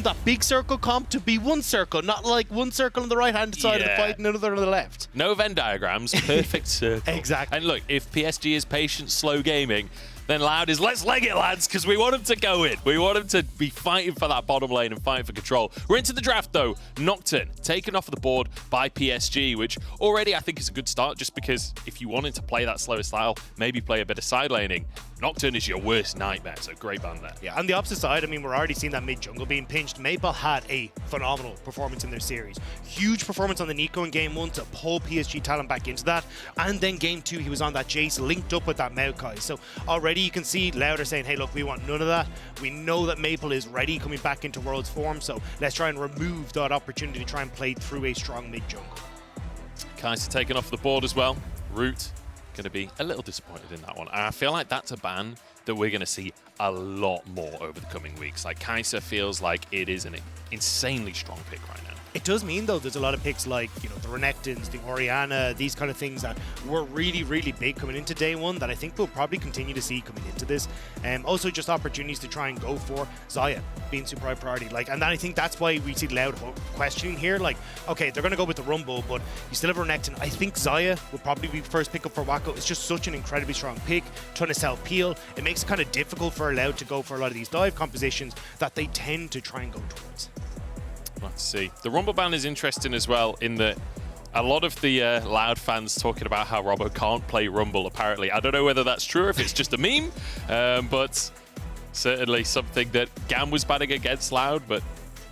that big circle comp to be one circle, not like one circle on the right-hand side of the fight and another on the left. No Venn diagrams, perfect circle. Exactly. And look, if PSG is patient, slow gaming, then Loud is let's leg it, lads, because we want him to go in. We want him to be fighting for that bottom lane and fighting for control. We're into the draft, though. Nocturne, taken off of the board by PSG, which already I think is a good start, just because if you wanted to play that slower style, maybe play a bit of side laning, Nocturne is your worst nightmare, so great ban there. Yeah, on the opposite side, I mean, we're already seeing that mid-jungle being pinched. Maple had a phenomenal performance in their series. Huge performance on the Nico in Game 1 to pull PSG talent back into that. And then Game 2, he was on that Jace, linked up with that Maokai. So already you can see Loud are saying, hey, look, we want none of that. We know that Maple is ready coming back into World's form, so let's try and remove that opportunity to try and play through a strong mid-jungle. Kai'Sa taken off the board as well. Root going to be a little disappointed in that one. And I feel like that's a ban that we're going to see a lot more over the coming weeks. Like, Kai'Sa feels like it is an insanely strong pick right now. It does mean, though, there's a lot of picks like, you know, the Renekton's, the Orianna, these kind of things that were really, really big coming into day one that I think we'll probably continue to see coming into this. Also, just opportunities to try and go for Xayah being super high priority. Like, and then I think that's why we see Loud questioning here. Like, okay, they're going to go with the Rumble, but you still have Renekton. I think Xayah will probably be first pick up for Wacko. It's just such an incredibly strong pick, ton of self-peel. It makes it kind of difficult for Loud to go for a lot of these dive compositions that they tend to try and go towards. Let's see. The Rumble ban is interesting as well in that a lot of the Loud fans talking about how Robbo can't play Rumble, apparently. I don't know whether that's true or if it's just a meme, but certainly something that Gam was batting against Loud, but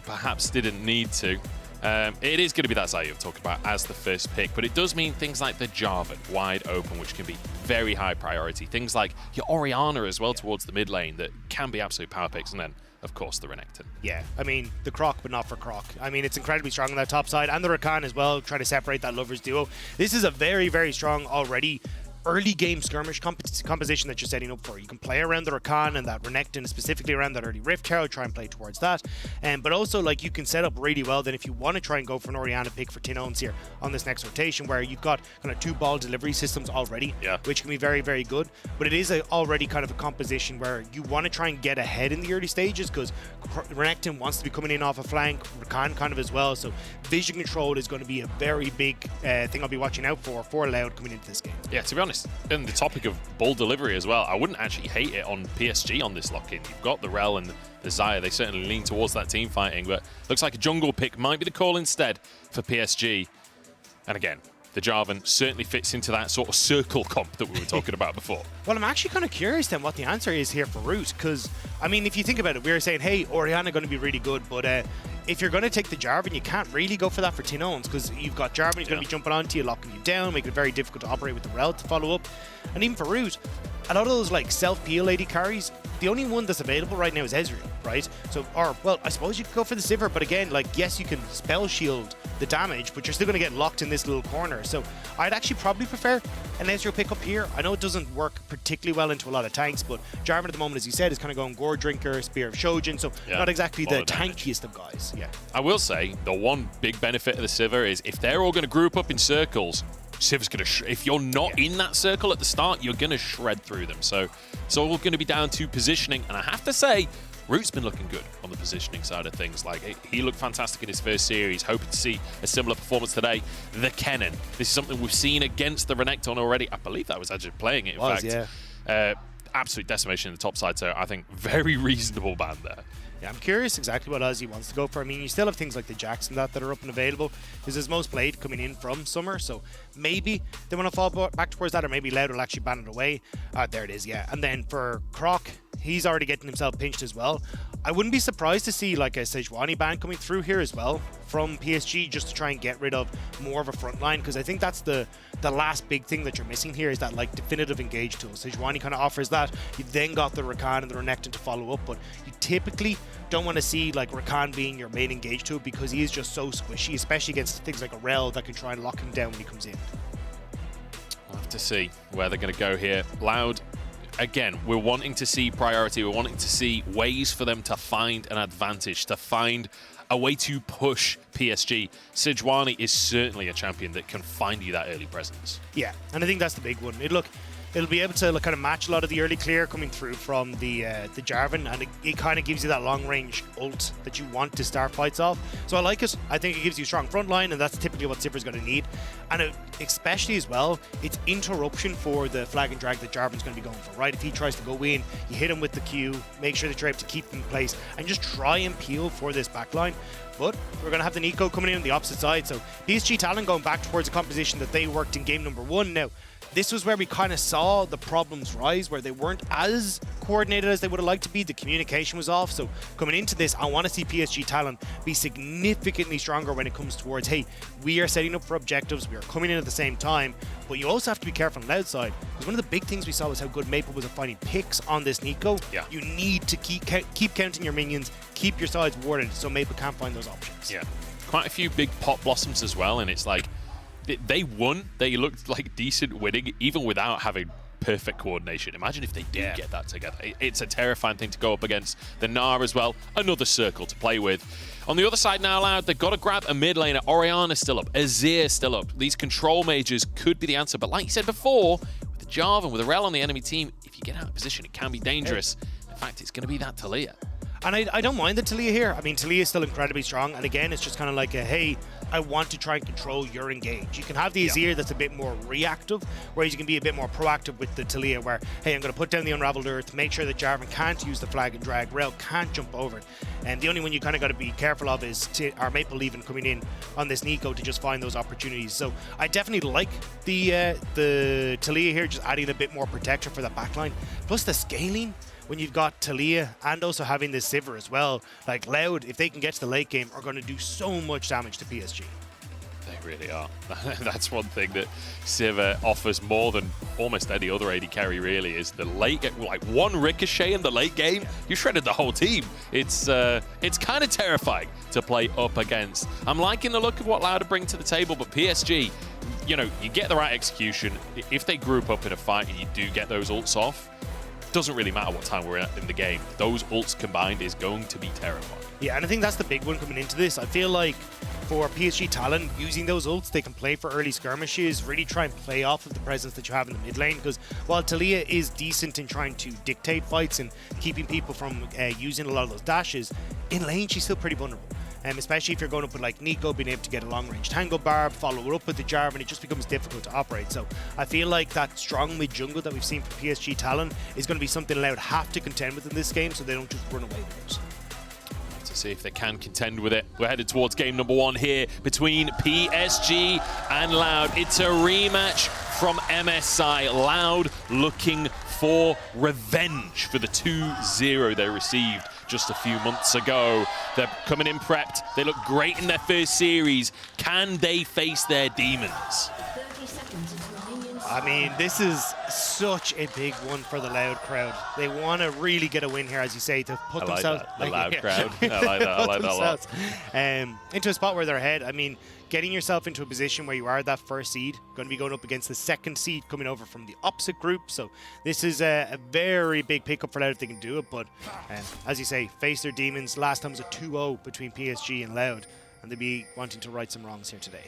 perhaps didn't need to. It is going to be that Xayah you've talked about as the first pick, but it does mean things like the Jarvan wide open, which can be very high priority. Things like your Orianna as well towards the mid lane that can be absolute power picks, and then of course, the Renekton. Yeah, I mean, the Croc, but not for Croc. I mean, it's incredibly strong on that top side, and the Rakan as well, trying to separate that Lovers duo. This is a very, very strong already early game skirmish composition that you're setting up for. You can play around the Rakan and that Renekton, specifically around that early Rift Tower, try and play towards that. But also, like, you can set up really well then if you want to try and go for an Orianna pick for Tinones here on this next rotation, where you've got kind of 2 ball delivery systems already, which can be very, very good. But it is already kind of a composition where you want to try and get ahead in the early stages, because Renekton wants to be coming in off a flank, Rakan kind of as well. So vision control is going to be a very big thing I'll be watching out for Loud coming into this game. Yeah, to be honest, and the topic of ball delivery as well, I wouldn't actually hate it on PSG on this lock-in. You've got the Rel and the Xayah, they certainly lean towards that team fighting, but looks like a jungle pick might be the call instead for PSG. And again, the Jarvan certainly fits into that sort of circle comp that we were talking about before. Well, I'm actually kind of curious then what the answer is here for Root, because, I mean, if you think about it, we were saying, hey, Orianna going to be really good, but if you're going to take the Jarvan, you can't really go for that for Tinones, because you've got Jarvan who's going to be jumping onto you, locking you down, making it very difficult to operate with the Rel to follow up. And even for Root, a lot of those like self-peel AD carries, the only one that's available right now is Ezreal, right? So, or, well, I suppose you could go for the Sivir, but again, like, yes, you can spell shield the damage, but you're still going to get locked in this little corner. So I'd actually probably prefer an Ezreal pick up here. I know it doesn't work particularly well into a lot of tanks, but Jarvan at the moment, as you said, is kind of going Gore Drinker, Spear of Shojin, so not exactly the tankiest of guys. Yeah. I will say, the one big benefit of the Sivir is if they're all going to group up in circles, Sivir's going to, if you're not in that circle at the start, you're going to shred through them. So it's all going to be down to positioning, and I have to say, Root's been looking good on the positioning side of things. Like, he looked fantastic in his first series. Hoping to see a similar performance today. The Kennen. This is something we've seen against the Renekton already. I believe that was actually playing it, in fact. Absolute decimation in the top side, so I think very reasonable ban there. Yeah, I'm curious exactly what Ozzy wants to go for. I mean, you still have things like the Jax and that are up and available. This is most played coming in from Summer, so maybe they want to fall back towards that, or maybe Loud will actually ban it away. There it is, yeah. And then for Croc, he's already getting himself pinched as well. I wouldn't be surprised to see like a Sejuani ban coming through here as well from PSG, just to try and get rid of more of a front line, because I think that's the last big thing that you're missing here, is that like definitive engage tool. Sejuani kind of offers that. You've then got the Rakan and the Renekton to follow up, but you typically don't want to see like Rakan being your main engage tool, because he is just so squishy, especially against things like a Rel that can try and lock him down when he comes in. We'll have to see where they're going to go here. Loud, again, we're wanting to see priority. We're wanting to see ways for them to find an advantage, to find a way to push PSG. Sejuani is certainly a champion that can find you that early presence. Yeah, and I think that's the big one. Look, it'll be able to kind of match a lot of the early clear coming through from the Jarvan, and it kind of gives you that long range ult that you want to start fights off. So I like it. I think it gives you a strong front line, and that's typically what Sivir's going to need. And especially as well, it's interruption for the flag and drag that Jarvan's going to be going for, right? If he tries to go in, you hit him with the Q, make sure that you're able to keep them in place, and just try and peel for this backline. But we're going to have the Nico coming in on the opposite side. So PSG Talon going back towards a composition that they worked in game number 1. Now, this was where we kind of saw the problems rise, where they weren't as coordinated as they would have liked to be. The communication was off. So coming into this, I want to see PSG Talon be significantly stronger when it comes towards, hey, we are setting up for objectives, we are coming in at the same time, but you also have to be careful on the outside. Because one of the big things we saw was how good Maple was at finding picks on this Nico. Yeah. You need to keep counting your minions, keep your sides warded, so Maple can't find those options. Yeah. Quite a few big pop blossoms as well, and it's like, they won. They looked like decent winning, even without having perfect coordination. Imagine if they did get that together. It's a terrifying thing to go up against. The Gnar as well, another circle to play with. On the other side now, Loud, they've got to grab a mid laner. Orianna's still up. Azir still up. These control mages could be the answer. But like you said before, with the Jarvan, with a Rel on the enemy team, if you get out of position, it can be dangerous. In fact, it's going to be that Taliyah. And I don't mind the Taliyah here. I mean, Taliyah is still incredibly strong. And again, it's just kind of like a, hey, I want to try and control your engage. You can have the Azir that's a bit more reactive, whereas you can be a bit more proactive with the Taliyah where, hey, I'm going to put down the Unraveled Earth, make sure that Jarvan can't use the flag and drag, Rel can't jump over it. And the only one you kind of got to be careful of is our Maple even coming in on this Nico to just find those opportunities. So I definitely like the Taliyah here, just adding a bit more protection for the backline. Plus the scaling, when you've got Taliyah and also having this Sivir as well, like Loud, if they can get to the late game, are going to do so much damage to PSG. They really are. That's one thing that Sivir offers more than almost any other AD carry, really, is the late game. Like one ricochet in the late game, you shredded the whole team. It's kind of terrifying to play up against. I'm liking the look of what Loud bring to the table, but PSG, you know, you get the right execution. If they group up in a fight and you do get those ults off, doesn't really matter what time we're in the game. Those ults combined is going to be terrifying. Yeah, and I think that's the big one coming into this. I feel like for PSG Talon, using those ults, they can play for early skirmishes, really try and play off of the presence that you have in the mid lane, because while Taliyah is decent in trying to dictate fights and keeping people from using a lot of those dashes, in lane she's still pretty vulnerable. Especially if you're going up with like Nico, being able to get a long-range Tango Barb, follow it up with the Jarvan, it just becomes difficult to operate. So I feel like that strong mid-jungle that we've seen from PSG Talon is going to be something Loud have to contend with in this game, so they don't just run away with it. To see if they can contend with it. We're headed towards game number 1 here between PSG and Loud. It's a rematch from MSI. Loud looking for revenge for the 2-0 they received just a few months ago. They're coming in prepped. They look great in their first series. Can they face their demons? I mean, this is such a big one for the Loud crowd. They want to really get a win here, as you say, to put themselves... The Loud crowd. I like that. I like that a lot. Into a spot where they're ahead. I mean, getting yourself into a position where you are that first seed, going to be going up against the second seed coming over from the opposite group. So this is a very big pickup for Loud if they can do it. But as you say, face their demons. Last time was a 2-0 between PSG and Loud, and they'll be wanting to right some wrongs here today.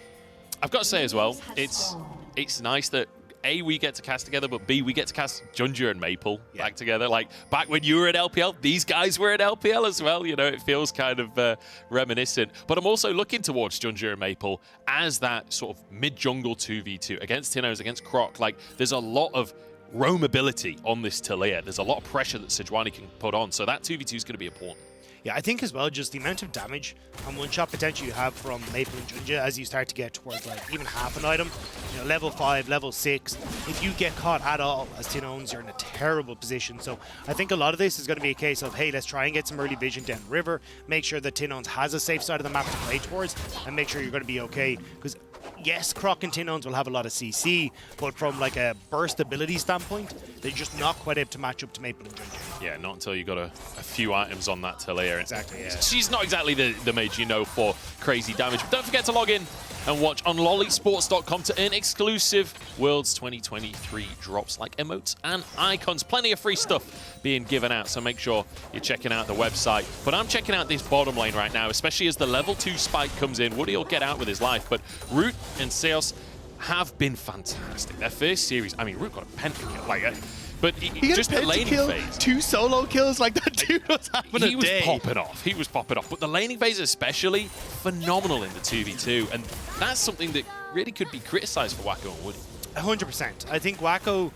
I've got to say as well, it's nice that A, we get to cast together, but B, we get to cast Junja and Maple back together. Like, back when you were at LPL, these guys were at LPL as well. You know, it feels kind of reminiscent. But I'm also looking towards Junja and Maple as that sort of mid-jungle 2v2 against Tinnos, against Croc. Like, there's a lot of roamability on this Taliyah. There's a lot of pressure that Sejuani can put on. So that 2v2 is going to be important. Yeah, I think as well, just the amount of damage and one-shot potential you have from Maple and Junja as you start to get towards like even half an item, you know, level 5, level 6, if you get caught at all as Tinons, you're in a terrible position. So I think a lot of this is going to be a case of, hey, let's try and get some early vision down the river, make sure that Tinons has a safe side of the map to play towards, and make sure you're going to be okay. Because yes, Croc and Tinons will have a lot of CC, but from like a burst ability standpoint, they're just not quite able to match up to Maple and Junja. Yeah, not until you got a few items on that Taliyah. Exactly, yeah. She's not exactly the mage you know for crazy damage. But don't forget to log in and watch on lollysports.com to earn exclusive Worlds 2023 drops like emotes and icons. Plenty of free stuff being given out, so make sure you're checking out the website. But I'm checking out this bottom lane right now, especially as the level 2 spike comes in. Woody will get out with his life, but Root and Seos have been fantastic. Their first series, I mean, Root got a pentakill, like, but He got just a the laning pentakill, phase. 2 solo kills, like that dude was having a He was day. popping off. He was popping off. But the laning phase especially, phenomenal in the 2v2. And that's something that really could be criticized for Wacko and Woody. 100%. I think Wacko,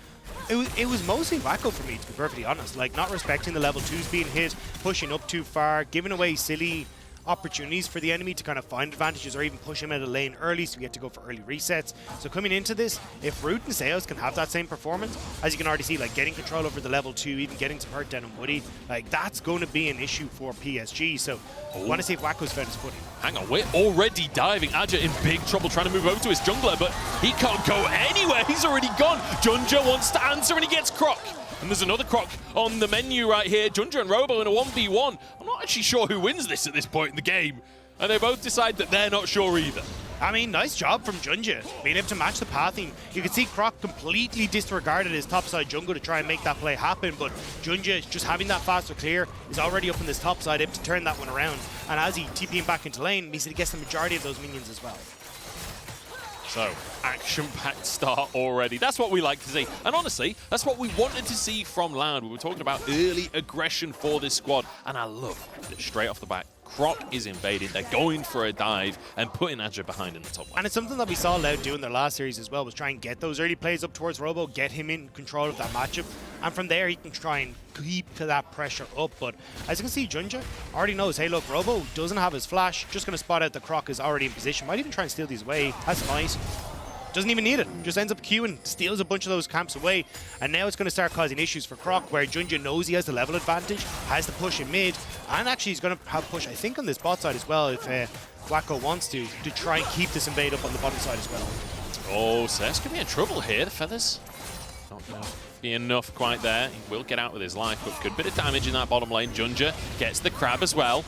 it was mostly Wacko for me, to be perfectly honest. Like, not respecting the level 2s being hit, pushing up too far, giving away silly opportunities for the enemy to kind of find advantages or even push him out of lane early, so we get to go for early resets. So coming into this, if Root and Seos can have that same performance, as you can already see, like getting control over the level 2, even getting some hurt down on Woody, like that's going to be an issue for PSG. So I want to see if Wacko's found his footing. Hang on, we're already diving. Aja in big trouble trying to move over to his jungler, but he can't go anywhere. He's already gone. Junja wants to answer and he gets Croc. And there's another Croc on the menu right here. Junja and Robo in a 1v1. I'm not actually sure who wins this at this point in the game. And they both decide that they're not sure either. I mean, nice job from Junja, being able to match the pathing. You can see Croc completely disregarded his topside jungle to try and make that play happen, but Junja, just having that faster clear, is already up on this top side, able to turn that one around. And as he TPing back into lane, means that he gets the majority of those minions as well. So, action-packed start already. That's what we like to see. And honestly, that's what we wanted to see from Loud. We were talking about early aggression for this squad. And I love that straight off the bat, Croc is invading. They're going for a dive and putting Adja behind in the top lane. And it's something that we saw Loud do in their last series as well, was try and get those early plays up towards Robo, get him in control of that matchup. And from there, he can try and keep to that pressure up. But as you can see, Junja already knows, hey, look, Robo doesn't have his flash. Just going to spot out the Croc is already in position. Might even try and steal these away. That's nice. Doesn't even need it. Just ends up queuing, steals a bunch of those camps away. And now it's going to start causing issues for Croc, where Junja knows he has the level advantage, has to push in mid, and actually he's going to have push, I think, on this bot side as well, if Wacko wants to try and keep this invade up on the bottom side as well. Oh, Seth's going to be in trouble here. The feathers not going to be enough quite there. He will get out with his life, but good bit of damage in that bottom lane. Junja gets the crab as well.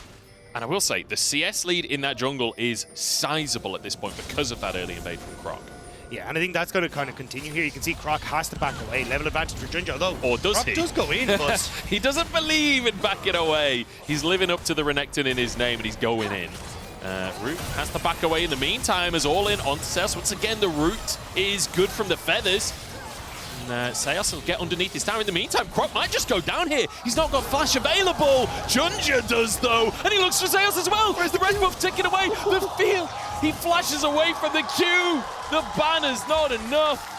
And I will say, the CS lead in that jungle is sizable at this point because of that early invade from Croc. Yeah, and I think that's going to kind of continue here. You can see Croc has to back away. Level advantage for Junja, although or does Croc he? does go in, but he doesn't believe in backing away. He's living up to the Renekton in his name, and he's going in. Root has to back away in the meantime, as all in onto Seos. Once again, the root is good from the feathers. And Seos will get underneath his tower. In the meantime, Croc might just go down here. He's not got flash available. Junja does, though. And he looks for Seos as well. Where's the red buff ticking away? The field. He flashes away from the Q. The banner's not enough.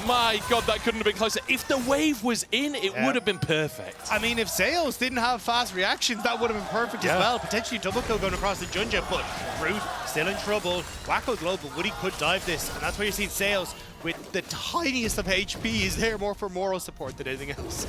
My God, that couldn't have been closer. If the wave was in, it would have been perfect. I mean, if Seos didn't have fast reactions, that would have been perfect as well. Potentially double kill going across the Junja, but Root still in trouble. Wacko Global, Woody could dive this, and that's where you see Seos with the tiniest of HP. He's there more for moral support than anything else.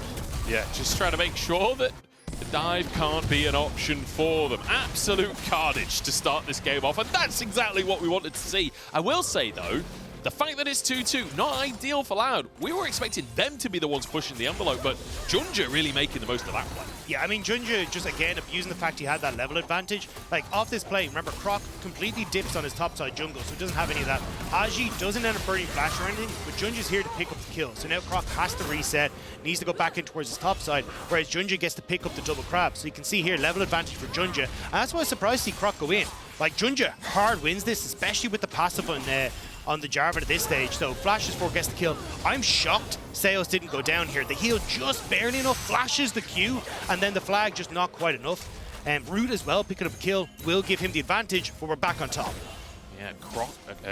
Yeah, just trying to make sure that the dive can't be an option for them. Absolute carnage to start this game off, and that's exactly what we wanted to see. I will say, though, the fact that it's 2-2, not ideal for Loud. We were expecting them to be the ones pushing the envelope, but Junja really making the most of that play. Yeah, I mean, Junja just, again, abusing the fact he had that level advantage. Like, off this play, remember, Croc completely dips on his topside jungle, so he doesn't have any of that. Aji doesn't end up burning flash or anything, but Junja's here to pick up the kill. So now Croc has to reset, needs to go back in towards his topside, whereas Junja gets to pick up the double crab. So you can see here, level advantage for Junja. And that's why I was surprised to see Croc go in. Like, Junja hard wins this, especially with the passive on the Jarvan at this stage. So flashes for gets the kill. I'm shocked Seos didn't go down here. The heal just barely enough, flashes the Q, and then the flag just not quite enough. And Root as well, picking up a kill, will give him the advantage, but we're back on top. Yeah,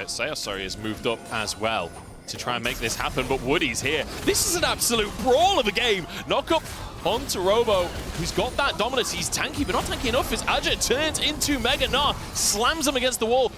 Seos, has moved up as well to try and make this happen, but Woody's here. This is an absolute brawl of a game. Knock up onto Robo, who's got that dominance. He's tanky, but not tanky enough as Adja turns into Mega Gnar, slams him against the wall.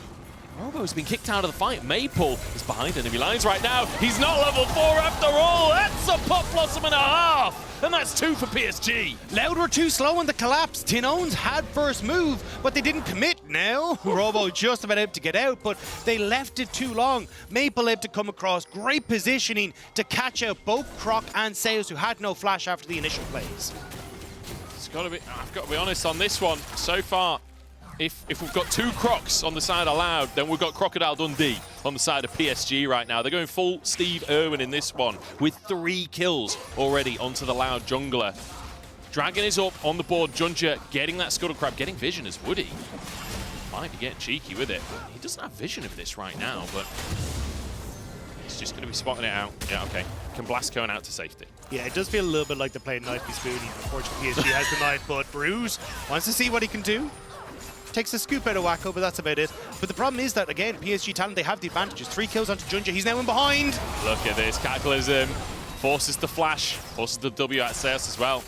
Robo's been kicked out of the fight. Maple is behind enemy lines right now. He's not level 4 after all. That's a Pop Blossom and a half. And that's 2 for PSG. Loud were too slow in the collapse. Tinones had first move, but they didn't commit now. Robo just about able to get out, but they left it too long. Maple able to come across. Great positioning to catch out both Croc and Seos, who had no flash after the initial plays. I've got to be honest on this one. So far, if we've got 2 Crocs on the side of Loud, then we've got Crocodile Dundee on the side of PSG right now. They're going full Steve Irwin in this one with 3 kills already onto the Loud jungler. Dragon is up on the board. Junja getting that Scuttle Crab, getting vision as Woody. Might be getting cheeky with it. He doesn't have vision of this right now, but just going to be spotting it out. Yeah, okay. Can blast going out to safety. Yeah, it does feel a little bit like they're playing Knife be Spoonie. Unfortunately, PSG has the knife, but Bruise wants to see what he can do. Takes a scoop out of Wacko, but that's about it. But the problem is that, again, PSG Talent, they have the advantages. 3 kills onto Junja. He's now in behind. Look at this. Cataclysm forces the flash, forces the W at Seus as well.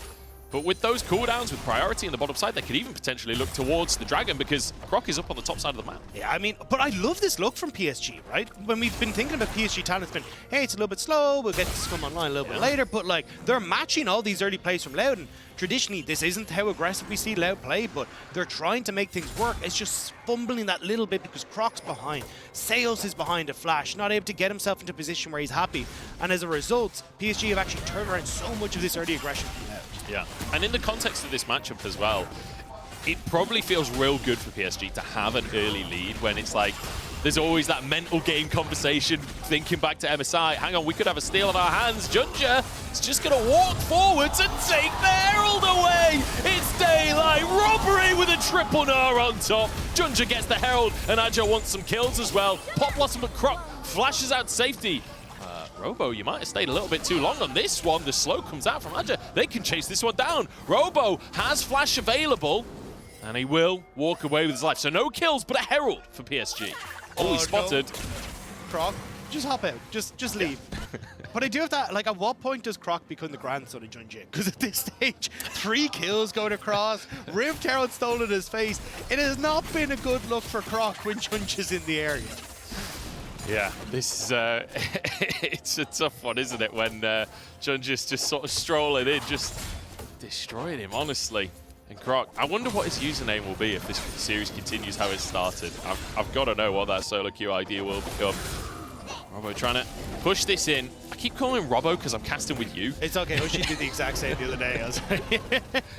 But with those cooldowns, with priority in the bottom side, they could even potentially look towards the Dragon because Croc is up on the top side of the map. Yeah, I mean, but I love this look from PSG, right? When we've been thinking about PSG Talent, it's been, hey, it's a little bit slow, we'll get this come online a little bit later, but like, they're matching all these early plays from Loud, and traditionally, this isn't how aggressive we see Loud play, but they're trying to make things work. It's just fumbling that little bit because Croc's behind. Sales is behind a flash, not able to get himself into a position where he's happy. And as a result, PSG have actually turned around so much of this early aggression from Loud. Yeah, and in the context of this matchup as well, it probably feels real good for PSG to have an early lead when it's like, there's always that mental game conversation, thinking back to MSI, hang on, we could have a steal in our hands. Junja is just going to walk forwards and take the Herald away. It's daylight robbery with a triple Gnar on top. Junja gets the Herald, and Aja wants some kills as well. Pop Blossom and Croc flashes out safety. Robo, you might have stayed a little bit too long on this one. The slow comes out from Aja. They can chase this one down. Robo has flash available, and he will walk away with his life. So no kills, but a Herald for PSG. Oh, he's spotted. No. Croc, just hop out. Just leave. But I do have that, like, at what point does Croc become the grandson of Junja? Because at this stage, 3 kills going across, Rift Herald stolen his face. It has not been a good look for Croc when Junja's in the area. Yeah, this is it's a tough one, isn't it? When Junja's just sort of strolling in, just destroying him, honestly. And Croc, I wonder what his username will be if this series continues how it started. I've got to know what that solo queue ID will become. Robo trying to push this in. I keep calling him Robo because I'm casting with you. It's okay. Hoshi did the exact same the other day. I was like,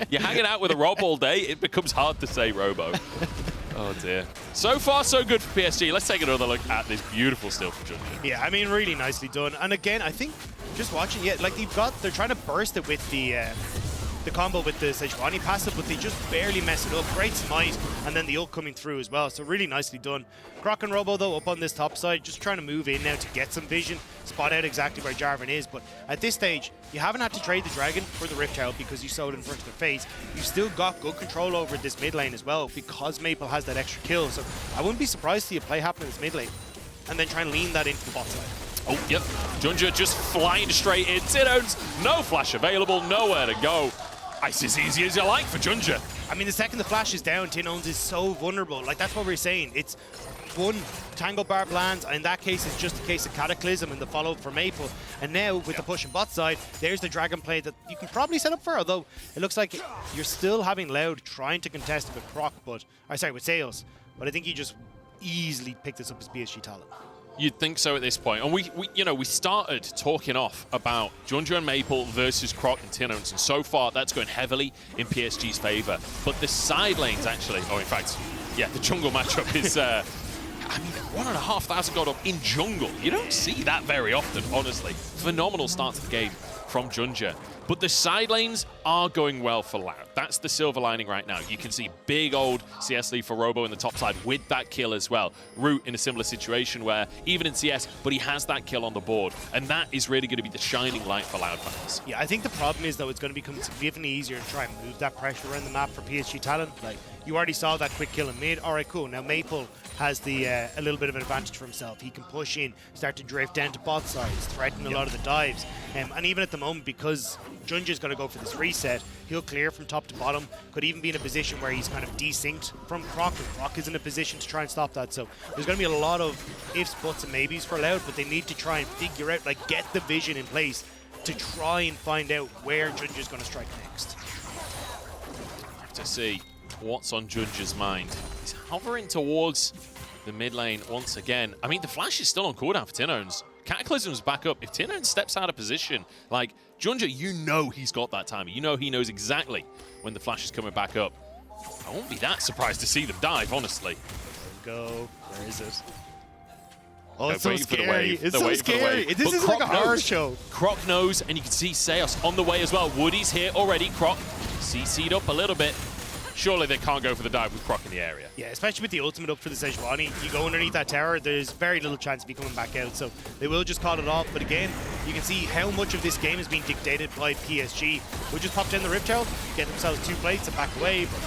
you're hanging out with a Rob all day, it becomes hard to say Robo. Oh dear. So far, so good for PSG. Let's take another look at this beautiful steal from Junja. Yeah, I mean, really nicely done. And again, I think just watching, yeah, like they're trying to burst it with the combo with the Sejuani passive, but they just barely mess it up. Great smite, and then the ult coming through as well. So really nicely done. Croc and Robo, though, up on this top side, just trying to move in now to get some vision, spot out exactly where Jarvan is. But at this stage, you haven't had to trade the Dragon for the Rift Herald because you saw it in front of their face. You've still got good control over this mid lane as well because Maple has that extra kill. So I wouldn't be surprised to see a play happen in this mid lane and then try and lean that into the bot side. Oh, yep. Junja just flying straight in. Tidons, no flash available, nowhere to go. It's as easy as you like for Junja. I mean, the second the flash is down, Tinones is so vulnerable. Like, that's what we're saying. It's one Tango Barb lands, and in that case, it's just a case of Cataclysm and the follow-up for Maple. And now, with the push and bot side, there's the Dragon play that you can probably set up for, although it looks like you're still having Loud trying to contest with Croc, with Sales. But I think you just easily pick this up as PSG Talent. You'd think so at this point. And we started talking off about Junja and Maple versus Croc and Tinones, and so far that's going heavily in PSG's favor. But the side lanes actually, in fact, yeah, the jungle matchup is, I mean, 1,500 gold up in jungle. You don't see that very often, honestly. Phenomenal start to the game from Junja. But the side lanes are going well for Loud. That's the silver lining right now. You can see big old CS lead for Robo in the top side with that kill as well. Root in a similar situation where even in CS, but he has that kill on the board. And that is really going to be the shining light for Loud fans. Yeah, I think the problem is, though, it's going to become significantly easier to try and move that pressure around the map for PSG Talent. Like, you already saw that quick kill in mid. All right, cool. Now Maple has the a little bit of an advantage for himself. He can push in, start to drift down to bot sides, threaten a lot of the dives. And even at the moment, because Junja's going to go for this reset, he'll clear from top to bottom. Could even be in a position where he's kind of desynced from Croc, and Croc is in a position to try and stop that. So there's going to be a lot of ifs, buts, and maybes for Loud, but they need to try and figure out, like, get the vision in place to try and find out where Junja's going to strike next. Have to see what's on Junja's mind. He's hovering towards the mid lane once again. I mean, the flash is still on cooldown for Tinones. Cataclysm's back up. If Tinones steps out of position, like, Junja, you know he's got that timing. You know he knows exactly when the flash is coming back up. I won't be that surprised to see them dive, honestly. Go. Where is it? Oh, They're it's so waiting for the scary. wave. It's They're so waiting for the scary. wave. This But is like Croc a horror knows. show. Croc knows, and you can see Seos on the way as well. Woody's here already. Croc CC'd up a little bit. surely they can't go for the dive with Croc in the area. Yeah, especially with the ultimate up for the Sejuani. You go underneath that tower, there's very little chance of you coming back out, so they will just call it off. But again, you can see how much of this game is being dictated by PSG. We'll just pop down the Rift Herald, get themselves 2 plates and back away, but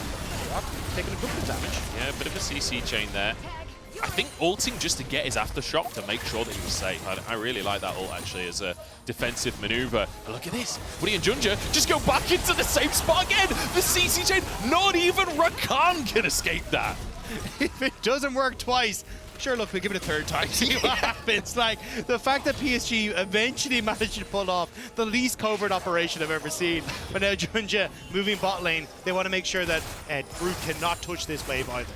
Croc taking a good bit of damage. Yeah, a bit of a CC chain there. I think ulting just to get his aftershock to make sure that he was safe. I really like that ult actually as a defensive maneuver. But look at this. Woody and Junja just go back into the same spot again. The CC chain, not even Rakan can escape that. If it doesn't work twice, sure, look, we'll give it a third time, see what happens. Like, the fact that PSG eventually managed to pull off the least covert operation I've ever seen. But now Junja moving bot lane, they want to make sure that Brute cannot touch this wave either.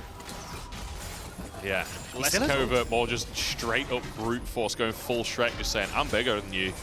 Yeah, less covert, more just straight up brute force, going full Shrek, just saying, I'm bigger than you,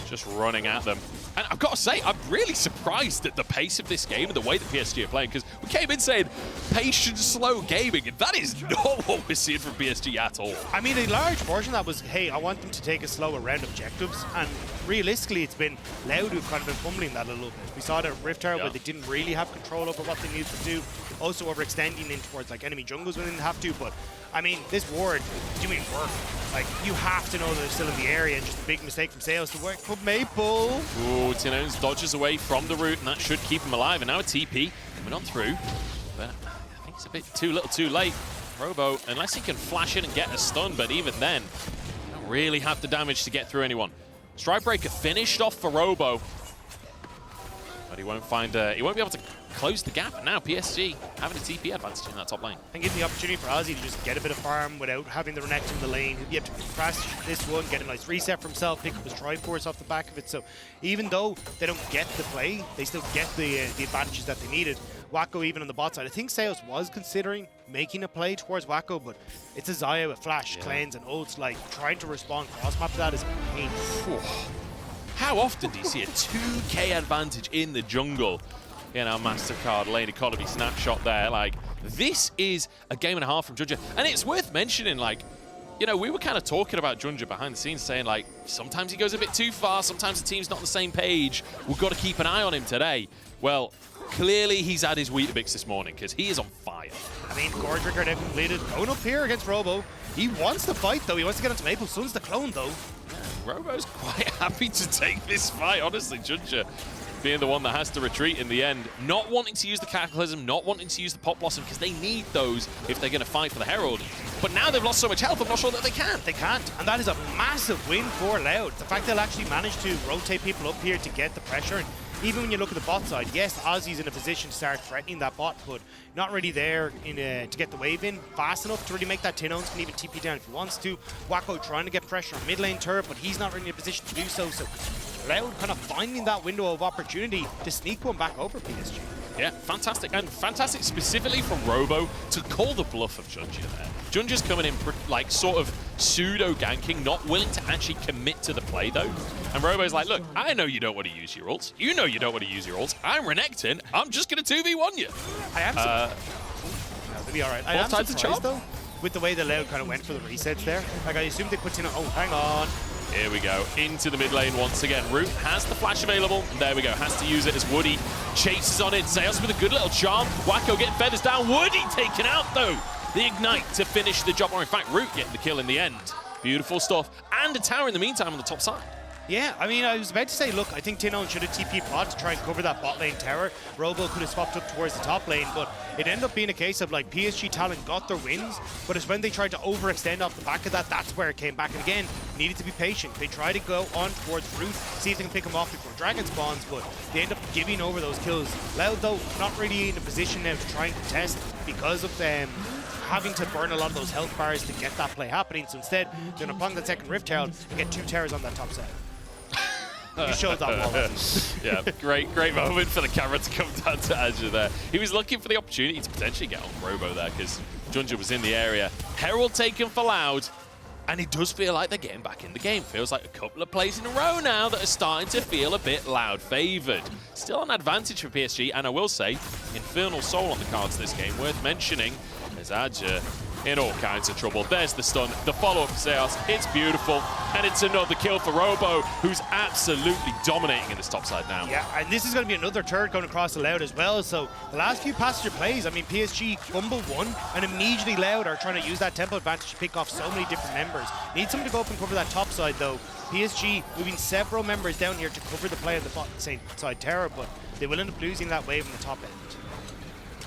just running at them. And I've got to say, I'm really surprised at the pace of this game and the way that PSG are playing, because we came in saying patient, slow gaming, and that is not what we're seeing from PSG at all. I mean, a large portion of that was, hey, I want them to take a slow around objectives, and realistically, it's been Loud who've kind of been fumbling that a little bit. We saw it at Rift Herald where they didn't really have control over what they needed to do, also overextending in towards like enemy jungles when they didn't have to, but I mean, this ward doing work. Like, you have to know that they're still in the area, and just a big mistake from Sales to work for Maple. Ooh, Tinones dodges away from the root, and that should keep him alive. And now a TP coming on through, but I think it's a bit too little too late. Robo, unless he can flash in and get a stun, but even then, don't really have the damage to get through anyone. Strikebreaker finished off for Robo, but he won't be able to close the gap. And now PSG having a TP advantage in that top lane. And give the opportunity for Ozzy to just get a bit of farm without having the Renekton in the lane. He'll be able to crash this one, get a nice reset for himself, pick up his Triforce off the back of it. So even though they don't get the play, they still get the advantages that they needed. Wacko even on the bot side. I think Seos was considering making a play towards Wacko, but it's a Xayah with flash, cleanse, and ults. Like, trying to respond cross-map to that is a pain. How often do you see a 2k advantage in the jungle in our MasterCard lane economy snapshot there? Like, this is a game and a half from Junja. And it's worth mentioning, like, you know, we were kind of talking about Junja behind the scenes, saying, like, sometimes he goes a bit too far, sometimes the team's not on the same page. We've got to keep an eye on him today. Well, clearly he's had his Weetabix this morning, because he is on fire. I mean, Core Trigger now completed. Going up here against Robo. He wants to fight, though. He wants to get onto Maple. Sun's the clone, though. Yeah, Robo's quite happy to take this fight, honestly. Junja being the one that has to retreat in the end. Not wanting to use the Cataclysm, not wanting to use the Pop Blossom, because they need those if they're going to fight for the Herald. But now they've lost so much health, I'm not sure that they can. They can't, and that is a massive win for Loud. The fact they'll actually manage to rotate people up here to get the pressure. And even when you look at the bot side, yes, Ozzy's in a position to start threatening that bot, but not really there to get the wave in fast enough to really make that Tinones can even TP down if he wants to. Wacko trying to get pressure on mid lane turret, but he's not really in a position to do so. So Loud kind of finding that window of opportunity to sneak one back over PSG. Yeah, fantastic. And fantastic specifically for Robo to call the bluff of Junja there. Junja's coming in like sort of pseudo-ganking, not willing to actually commit to the play though. And Robo's like, look, I know you don't want to use your ults. You know you don't want to use your ults. I'm Renekton. I'm just going to 2v1 you. I am that'll be all right. I am surprised though with the way the Loud kind of went for the resets there. Like, I assumed they put in oh, hang on. Here we go, into the mid lane once again. Root has the flash available. There we go, has to use it as Woody chases on in. Sales with a good little charm. Wacko getting feathers down. Woody taken out though. The ignite to finish the job, or in fact, Root getting the kill in the end. Beautiful stuff. And a tower in the meantime on the top side. Yeah, I mean, I was about to say, look, I think Tinones should have TP pod to try and cover that bot lane tower. Robo could have swapped up towards the top lane, but it ended up being a case of, like, PSG Talon got their wins, but it's when they tried to overextend off the back of that, that's where it came back. And again, needed to be patient. They try to go on towards Root, see if they can pick him off before Dragon spawns, but they end up giving over those kills. Loud, though, not really in a position now to try and contest because of them having to burn a lot of those health bars to get that play happening. So instead, they're going to pong that second Rift Herald and get 2 towers on that top side. You showed that wall. Yeah, great moment for the camera to come down to Azure there. He was looking for the opportunity to potentially get on Robo there because Junja was in the area. Herald taken for Loud, and it does feel like they're getting back in the game. Feels like a couple of plays in a row now that are starting to feel a bit Loud favoured. Still an advantage for PSG, and I will say, Infernal Soul on the cards this game, worth mentioning, as Azure in all kinds of trouble. There's the stun, the follow-up Seos. It's beautiful, and it's another kill for Robo, who's absolutely dominating in this top side now. Yeah, and this is going to be another turret going across the Loud as well. So the last few passenger plays, I mean, PSG fumble one, and immediately Loud are trying to use that tempo advantage to pick off so many different members. Need someone to go up and cover that top side, though. PSG moving several members down here to cover the play on the same side tower, but they will end up losing that wave on the top end.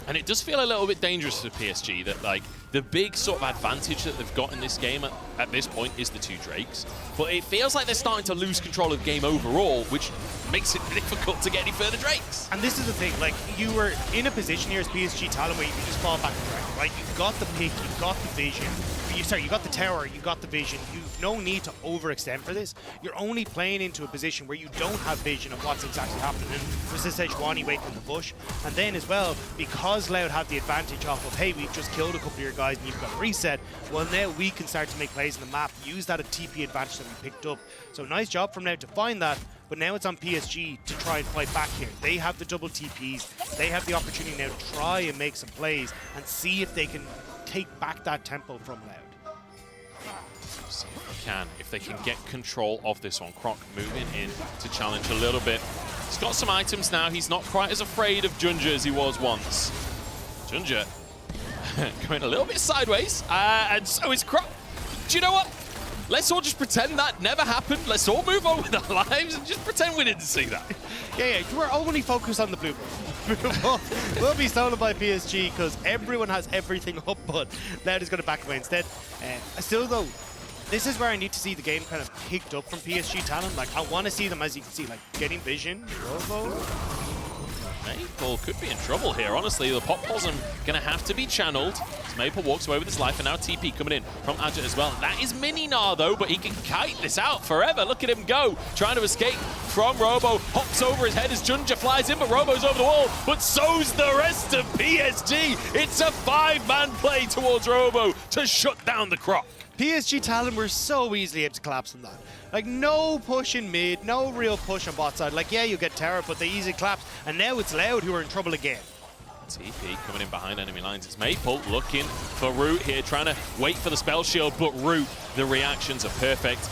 And it does feel a little bit dangerous for PSG that, like, the big sort of advantage that they've got in this game at this point is the 2 Drakes. But it feels like they're starting to lose control of the game overall, which makes it difficult to get any further Drakes. And this is the thing, like, you were in a position here as PSG talent where you can just fall back and Dragon, right? You've got the pick, you've got the vision. You got the tower, you got the vision. You've no need to overextend for this. You're only playing into a position where you don't have vision of what's exactly happening. And there's this Sejuani waiting in the bush. And then as well, because Loud have the advantage off of, hey, we've just killed a couple of your guys and you've got a reset, well, now we can start to make plays in the map, use that TP advantage that we picked up. So nice job from Loud to find that, but now it's on PSG to try and fight back here. They have the double TPs. They have the opportunity now to try and make some plays and see if they can take back that tempo from Loud. See if they can get control of this one. Croc moving in to challenge a little bit. He's got some items now. He's not quite as afraid of Junja as he was once. Junja going a little bit sideways, and so is Croc. Do you know what? Let's all just pretend that never happened. Let's all move on with our lives and just pretend we didn't see that. Yeah, we're only focused on the blue ball. Will be stolen by PSG because everyone has everything up, but Loud is going to back away instead. Still, though, this is where I need to see the game kind of picked up from PSG talent. Like, I want to see them, as you can see, like, getting vision, Robo. Maple could be in trouble here, honestly. The Pop Blossom going to have to be channeled as Maple walks away with his life, and now TP coming in from Adja as well. That is Mininar, though, but he can kite this out forever. Look at him go, trying to escape from Robo. Hops over his head as Junja flies in, but Robo's over the wall, but so's the rest of PSG. It's a 5-man play towards Robo to shut down the Croc. PSG talent were so easily able to collapse on that. Like, no push in mid, no real push on bot side. Like, yeah, you get Terra, but they easily collapse. And now it's Loud who are in trouble again. TP coming in behind enemy lines. It's Maple looking for Root here, trying to wait for the spell shield, but Root, the reactions are perfect.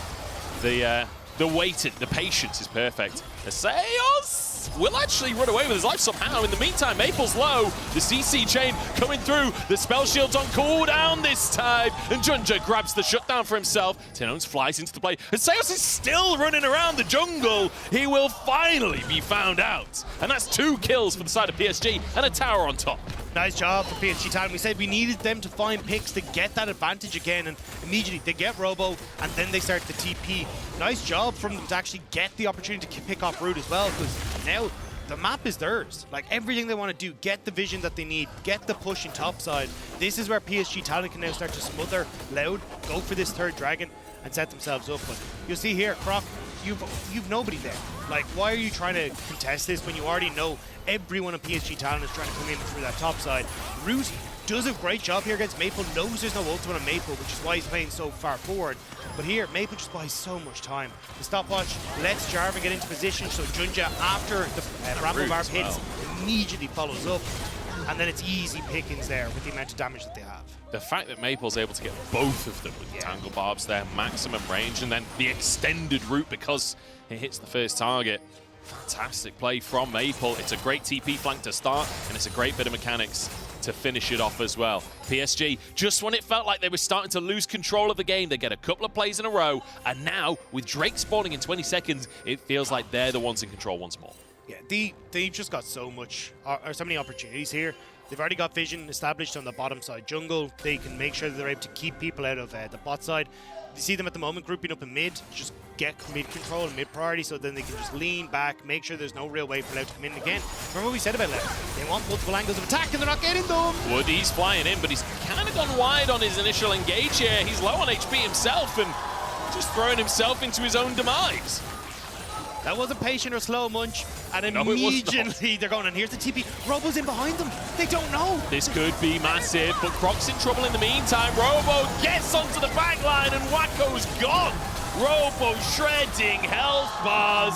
The waiting, the patience is perfect. Seos will actually run away with his life somehow. In the meantime, Maple's low. The CC chain coming through. The spell shield's on cooldown this time. And Junja grabs the shutdown for himself. Tenones flies into the play. And Seos is still running around the jungle. He will finally be found out. And that's 2 kills for the side of PSG and a tower on top. Nice job for PSG talent. We said we needed them to find picks to get that advantage again, and immediately they get Robo, and then they start the TP. Nice job from them to actually get the opportunity to pick off Root as well, because now the map is theirs. Like, everything they want to do, get the vision that they need, get the push in top side. This is where PSG talent can now start to smother Loud, go for this 3rd dragon, and set themselves up. But you'll see here, Croc, you've nobody there. Like, why are you trying to contest this when you already know everyone on PSG talent is trying to come in through that top side? Root does a great job here against Maple, knows there's no ultimate on Maple, which is why he's playing so far forward. But here, Maple just buys so much time. The stopwatch lets Jarvan get into position, so Junja, after the Bramble Barb hits, immediately follows up. And then it's easy pickings there with the amount of damage that they have. The fact that Maple's able to get both of them with the Tangle Barbs there, maximum range, and then the extended route because it hits the first target. Fantastic play from Maple. It's a great TP flank to start, and it's a great bit of mechanics to finish it off as well. PSG, just when it felt like they were starting to lose control of the game, they get a couple of plays in a row, and now, with Drake spawning in 20 seconds, it feels like they're the ones in control once more. Yeah, they've just got so many opportunities here. They've already got vision established on the bottom side jungle. They can make sure that they're able to keep people out of the bot side. You see them at the moment grouping up in mid, just get mid control and mid priority, so then they can just lean back, make sure there's no real way for Loud to come in again. Remember what we said about Loud? They want multiple angles of attack and they're not getting them! Woody's flying in, but he's kind of gone wide on his initial engage here. He's low on HP himself and just throwing himself into his own demise. That wasn't patient or slow, Munch. And immediately they're going, and here's the TP. Robo's in behind them. They don't know. This could be massive, but Croc's in trouble in the meantime. Robo gets onto the back line, and Wacko's gone. Robo shredding health bars.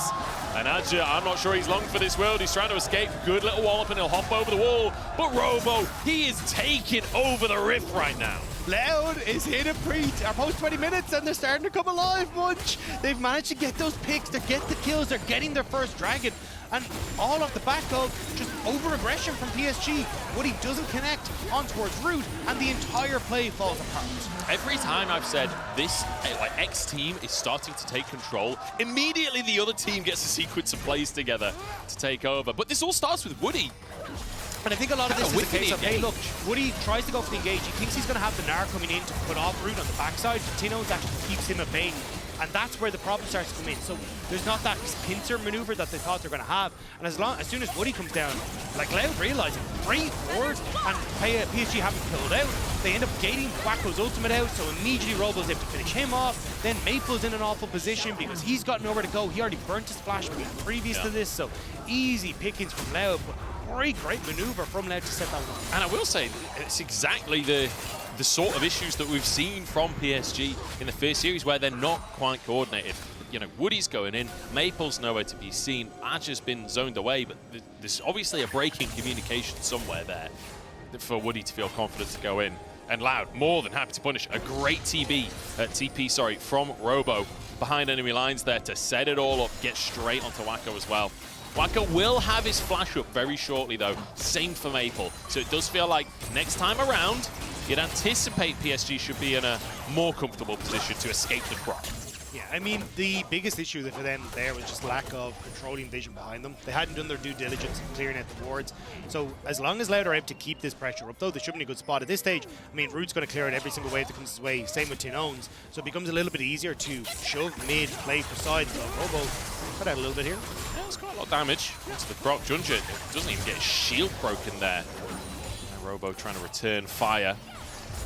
And Adja, I'm not sure he's long for this world. He's trying to escape. Good little wallop, and he'll hop over the wall. But Robo, he is taking over the rift right now. Loud is hit a post 20 minutes and they're starting to come alive, Munch. They've managed to get those picks, they get the kills, they're getting their first dragon. And all off the back of just over-aggression from PSG. Woody doesn't connect on towards Root, and the entire play falls apart. Every time I've said this, like X team is starting to take control, immediately the other team gets a sequence of plays together to take over. But this all starts with Woody. And I think a lot of this is a case of, hey, look, Woody tries to go for the engage. He thinks he's going to have the Gnar coming in to put off Root on the backside. Tino's actually keeps him at bay. And that's where the problem starts to come in. So there's not that pincer maneuver that they thought they're going to have. And as soon as Woody comes down, like Loud realizing, great forward, and PSG haven't pulled out. They end up gating Wacko's ultimate out, so immediately Robo's able to finish him off. Then Maple's in an awful position because he's got nowhere to go. He already burnt his flash previous to this, so easy pickings from Loud. But great maneuver from Loud to set that one. And I will say, it's exactly the sort of issues that we've seen from PSG in the first series where they're not quite coordinated. You know, Woody's going in, Maple's nowhere to be seen, Adge has been zoned away, but there's obviously a break in communication somewhere there for Woody to feel confident to go in. And Loud, more than happy to punish. A great TP from Robo behind enemy lines there to set it all up, get straight onto Wacko as well. Wacko will have his flash up very shortly though, same for Maple. So it does feel like next time around, you'd anticipate PSG should be in a more comfortable position to escape the Croc. Yeah, I mean, the biggest issue for them there was just lack of controlling vision behind them. They hadn't done their due diligence in clearing out the wards. So as long as Loud are able to keep this pressure up, though, they should be in a good spot at this stage. I mean, Root's going to clear out every single wave that comes his way. Same with Tinones. So it becomes a little bit easier to shove mid, play for sides. So Robo cut out a little bit here. Yeah, it's quite a lot of damage to the Croc. Junja doesn't even get his shield broken there. And Robo trying to return fire.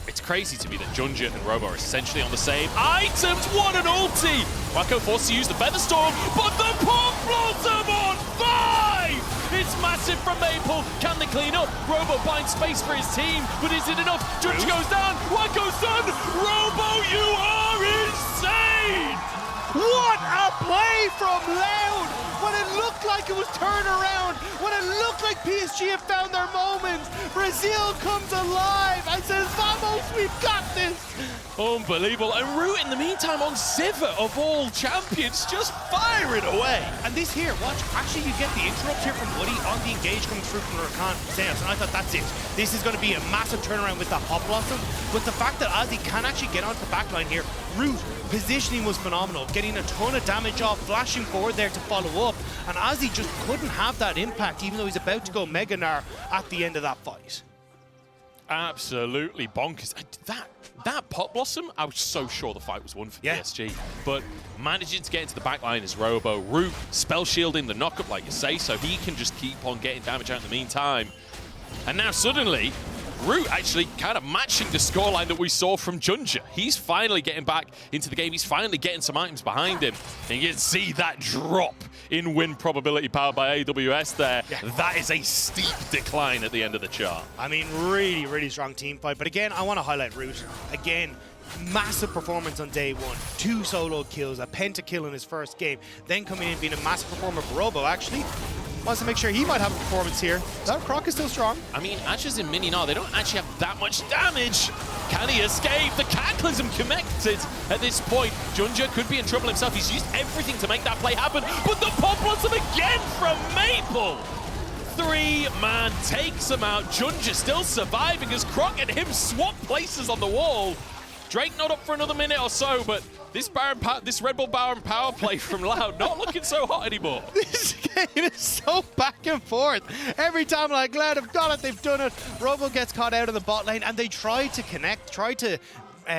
It's crazy to me that Junja and Robo are essentially on the same items. What an ulti! Wacko forced to use the Featherstorm, but the Pop Blossom on 5! It's massive from Maple. Can they clean up? Robo finds space for his team, but is it enough? Junja goes down. Wacko's done. Robo, you are insane! What a play from Loud! When it looked like it was turned around, when it looked like PSG have found their moments, Brazil comes alive and says, "Vamos, we've got this!" Unbelievable. And Root, in the meantime, on Sivir of all champions, just firing away. And this here, watch, actually you get the interrupt here from Woody on the engage coming through from Rakan Seance, and I thought that's it. This is going to be a massive turnaround with that Pop Blossom, but the fact that Ozzy can actually get onto the backline here, Root, positioning was phenomenal, getting a ton of damage off, flashing forward there to follow up, and Ozzy just couldn't have that impact even though he's about to go Mega Gnar at the end of that fight. Absolutely bonkers. That Pop Blossom, I was so sure the fight was won for PSG. But managing to get into the back line is Robo. Root spell shielding the knockup, like you say, so he can just keep on getting damage out in the meantime. And now suddenly, Root actually kind of matching the scoreline that we saw from Junja. He's finally getting back into the game. He's finally getting some items behind him. And you can see that drop in win probability powered by AWS there. Yeah. That is a steep decline at the end of the chart. I mean, really strong team fight. But again, I want to highlight Root. Again, massive performance on day one. 2 solo kills, a pentakill in his first game. Then coming in being a massive performer for Robo, actually. Wants to make sure he might have a performance here. That Croc is still strong. I mean, Ashes and Mini now, they don't actually have that much damage. Can he escape? The Cataclysm connected at this point. Junja could be in trouble himself. He's used everything to make that play happen. But the Pop Blossom again from Maple. 3-man takes him out. Junja still surviving as Croc and him swap places on the wall. Drake not up for another minute or so, but this Red Bull Baron power play from Loud not looking so hot anymore. This game is so back and forth. Every time like Loud have got it, they've done it. Robo gets caught out of the bot lane, and they try to connect, try to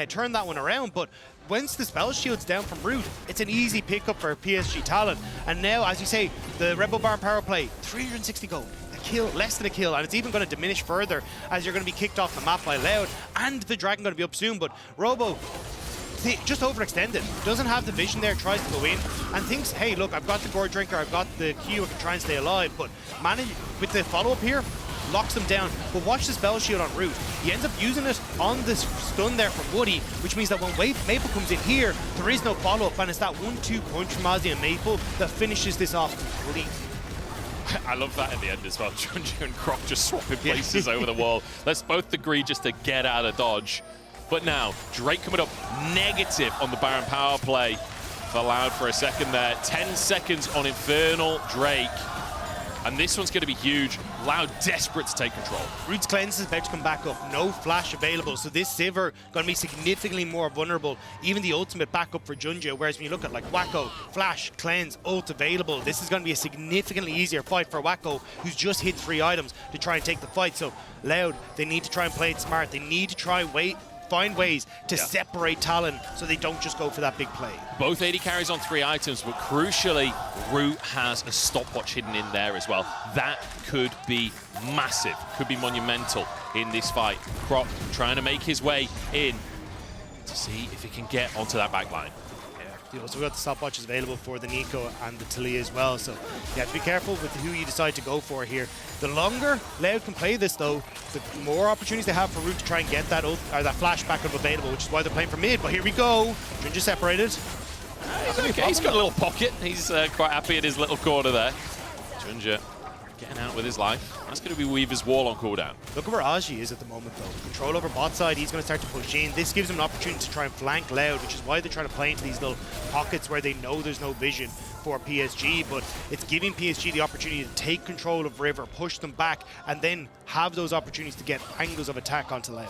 turn that one around, but once the spell shield's down from Root, it's an easy pickup for PSG talent. And now, as you say, the Red Bull Baron power play, 360 gold. Kill, less than a kill, and it's even going to diminish further as you're going to be kicked off the map by Loud, and the Dragon going to be up soon. But Robo just overextended, doesn't have the vision there, tries to go in and thinks, hey look, I've got the Gore Drinker, I've got the Q, I can try and stay alive, but manage with the follow-up here, locks them down. But watch the spell shield on Root. He ends up using it on this stun there from Woody, which means that when Maple comes in here, there is no follow-up, and it's that 1-2 punch from Ozzy and Maple that finishes this off completely. I love that at the end as well. Junja and Croc just swapping places over the wall. Let's both agree just to get out of dodge. But now, Drake coming up negative on the Baron power play for Loud for a second there. 10 seconds on Infernal Drake. And this one's going to be huge. Loud desperate to take control. Root's Cleanse is about to come back up. No flash available. So this Sivir going to be significantly more vulnerable. Even the ultimate backup for Junja. Whereas when you look at like Wacko, Flash, Cleanse, ult available, this is going to be a significantly easier fight for Wacko, who's just hit 3 items to try and take the fight. So Loud, they need to try and play it smart. They need to try and find ways to separate Talon so they don't just go for that big play. Both AD carries on 3 items, but crucially, Root has a stopwatch hidden in there as well. That could be massive, could be monumental in this fight. Croc trying to make his way in to see if he can get onto that back line. You also got the stopwatches available for the Nico and the Talia as well, so you have to be careful with who you decide to go for here. The longer Loud can play this though, the more opportunities they have for Root to try and get that ult, or that flash backup available, which is why they're playing for mid. But here we go, Junja separated. He's okay, he's got a little pocket. He's quite happy in his little corner there. Junja getting out with his life. That's going to be Weaver's wall on cooldown. Look at where Aji is at the moment though. Control over bot side, he's going to start to push in. This gives him an opportunity to try and flank Loud, which is why they're trying to play into these little pockets where they know there's no vision for PSG, but it's giving PSG the opportunity to take control of River, push them back, and then have those opportunities to get angles of attack onto Loud.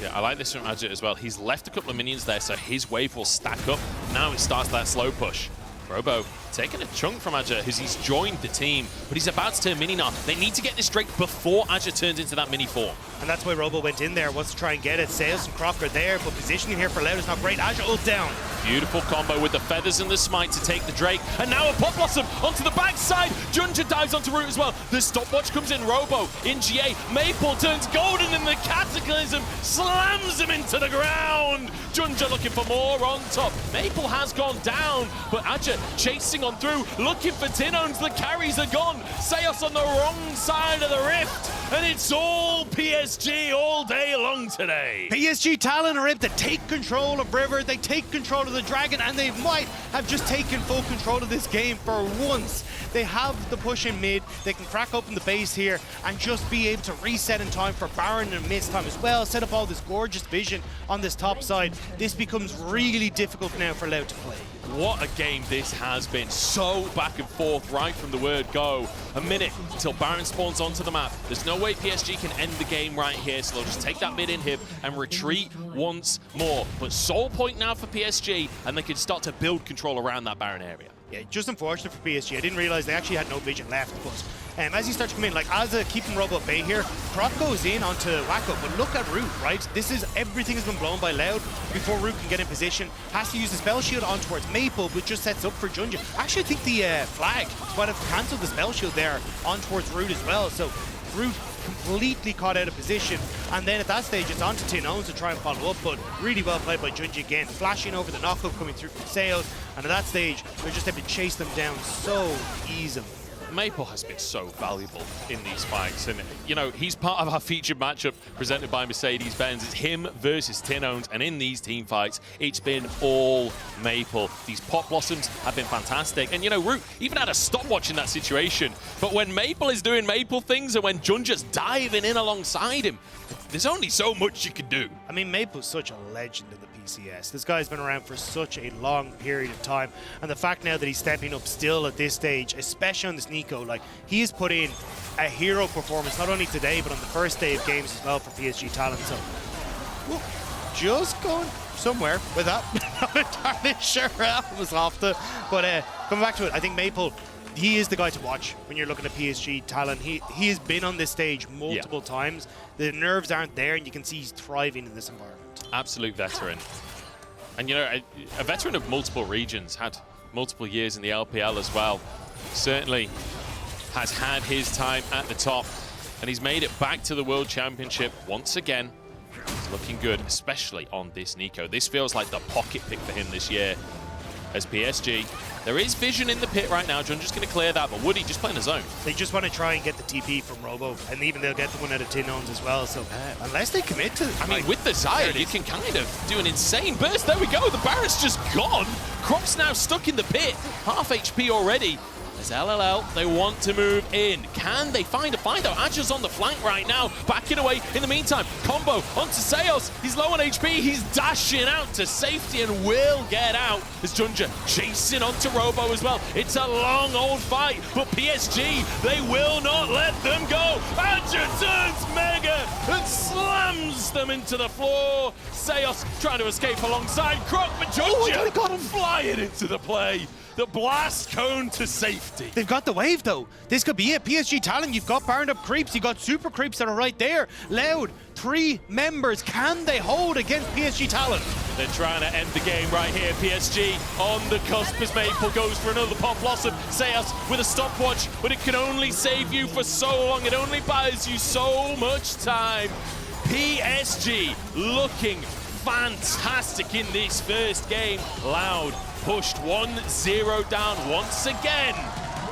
Yeah, I like this from Ajit as well. He's left a couple of minions there, so his wave will stack up. Now it starts that slow push. Robo taking a chunk from Aja as he's joined the team, but he's about to turn mini now. They need to get this Drake before Aja turns into that mini form. And that's why Robo went in there, wants to try and get it. Sales and Croc are there, but positioning here for Loud is not great. Aja ult down. Beautiful combo with the feathers and the smite to take the Drake. And now a Pop Blossom onto the backside. Junja dives onto Root as well. The stopwatch comes in. Robo in GA. Maple turns golden and the Cataclysm slams him into the ground. Junja looking for more on top. Maple has gone down, but Aja chasing on through, looking for Tinones. The carries are gone. Seos on the wrong side of the rift. And it's all PSG all day long today. PSG Talon are able to take control of River, they take control of the Dragon, and they might have just taken full control of this game for once. They have the push in mid, they can crack open the base here and just be able to reset in time for Baron and Mist time as well, set up all this gorgeous vision on this top side. This becomes really difficult now for Loud to play. What a game this has been. So back and forth right from the word go. A minute until Baron spawns onto the map. There's no way PSG can end the game right here, so they'll just take that mid inhib and retreat once more. But soul point now for PSG, and they can start to build control around that Baron area. Yeah, just unfortunate for PSG. I didn't realize they actually had no vision left, but as he starts to come in, like Aza keeping Robo at bay here, Croc goes in onto Wacko, but look at Root, right? This is, everything has been blown by Loud before Root can get in position. Has to use the spell shield on towards Maple, but just sets up for Junja. Actually, I think the flag might have cancelled the spell shield there on towards Root as well, so Root completely caught out of position, and then at that stage it's on to Tinones to try and follow up, but really well played by Junji again, flashing over the knockup coming through from Sales, and at that stage they're just able to chase them down so easily. Maple has been so valuable in these fights, and you know, he's part of our featured matchup presented by Mercedes-Benz. It's him versus Tinones, and in these team fights it's been all Maple. These Pop Blossoms have been fantastic, and you know, Root even had a stopwatch in that situation, but when Maple is doing Maple things and when Junja's diving in alongside him, there's only so much you can do. I mean, Maple's such a legend in the PCS. This guy's been around for such a long period of time, and the fact now that he's stepping up still at this stage, especially on this Nico, like, he has put in a hero performance, not only today, but on the first day of games as well for PSG Talent. So, whoop, just going somewhere with that. Not entirely sure how it was off the, but coming back to it, I think Maple, he is the guy to watch when you're looking at PSG Talent. He has been on this stage multiple times. The nerves aren't there, and you can see he's thriving in this environment. Absolute veteran. And you know, a veteran of multiple regions, had multiple years in the LPL as well. Certainly has had his time at the top, and he's made it back to the World Championship once again. He's looking good, especially on this Nico. This feels like the pocket pick for him this year as PSG. There is vision in the pit right now. Junja's going to clear that, but Woody just playing his own. They just want to try and get the TP from Robo, and even they'll get the one out of Tinones as well. So unless they commit to, I mean, with the Zaya, you can kind of do an insane burst. There we go. The Baron's just gone. Crop's now stuck in the pit. Half HP already. As LLL, they want to move in. Can they find a find out? Adja's on the flank right now, backing away. In the meantime, combo onto Seos. He's low on HP. He's dashing out to safety and will get out. As Junja chasing onto Robo as well. It's a long old fight, but PSG, they will not let them go. Adja turns mega and slams them into the floor. Seos trying to escape alongside Croc, but Junja got him flying into the play. The blast cone to safety. They've got the wave though. This could be it. PSG Talon, you've got burned up creeps, you've got super creeps that are right there. Loud, 3 members. Can they hold against PSG Talon? They're trying to end the game right here. PSG on the cusp as Maple goes for another pop blossom. Seos with a stopwatch, but it can only save you for so long. It only buys you so much time. PSG looking fantastic in this first game. Loud pushed 1-0 down once again.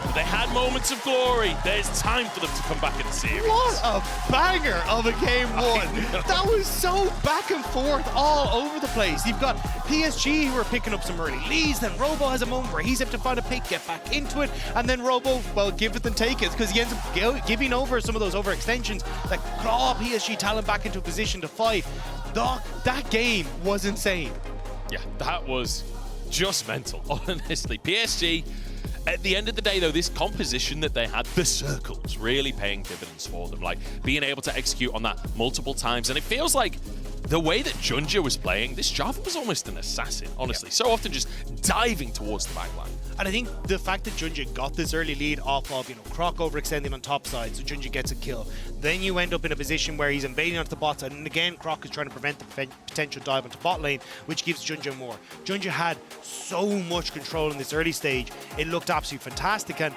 But they had moments of glory. There's time for them to come back in the series. What a banger of a game one. That was so back and forth all over the place. You've got PSG who are picking up some early leads, then Robo has a moment where he's able to find a pick, get back into it, and then Robo, well, give it and take it, because he ends up giving over some of those overextensions that claw PSG Talon back into a position to fight. That game was insane. Yeah, that was just mental, honestly. PSG, at the end of the day, though, this composition that they had, the circles, really paying dividends for them. Like, being able to execute on that multiple times. And it feels like the way that Junja was playing, this Java was almost an assassin, honestly. So often just diving towards the backline. And I think the fact that Junja got this early lead off of, Croc overextending on top side, so Junja gets a kill. Then you end up in a position where he's invading onto the bot side, and again, Croc is trying to prevent the potential dive onto bot lane, which gives Junja more. Junja had so much control in this early stage. It looked absolutely fantastic, and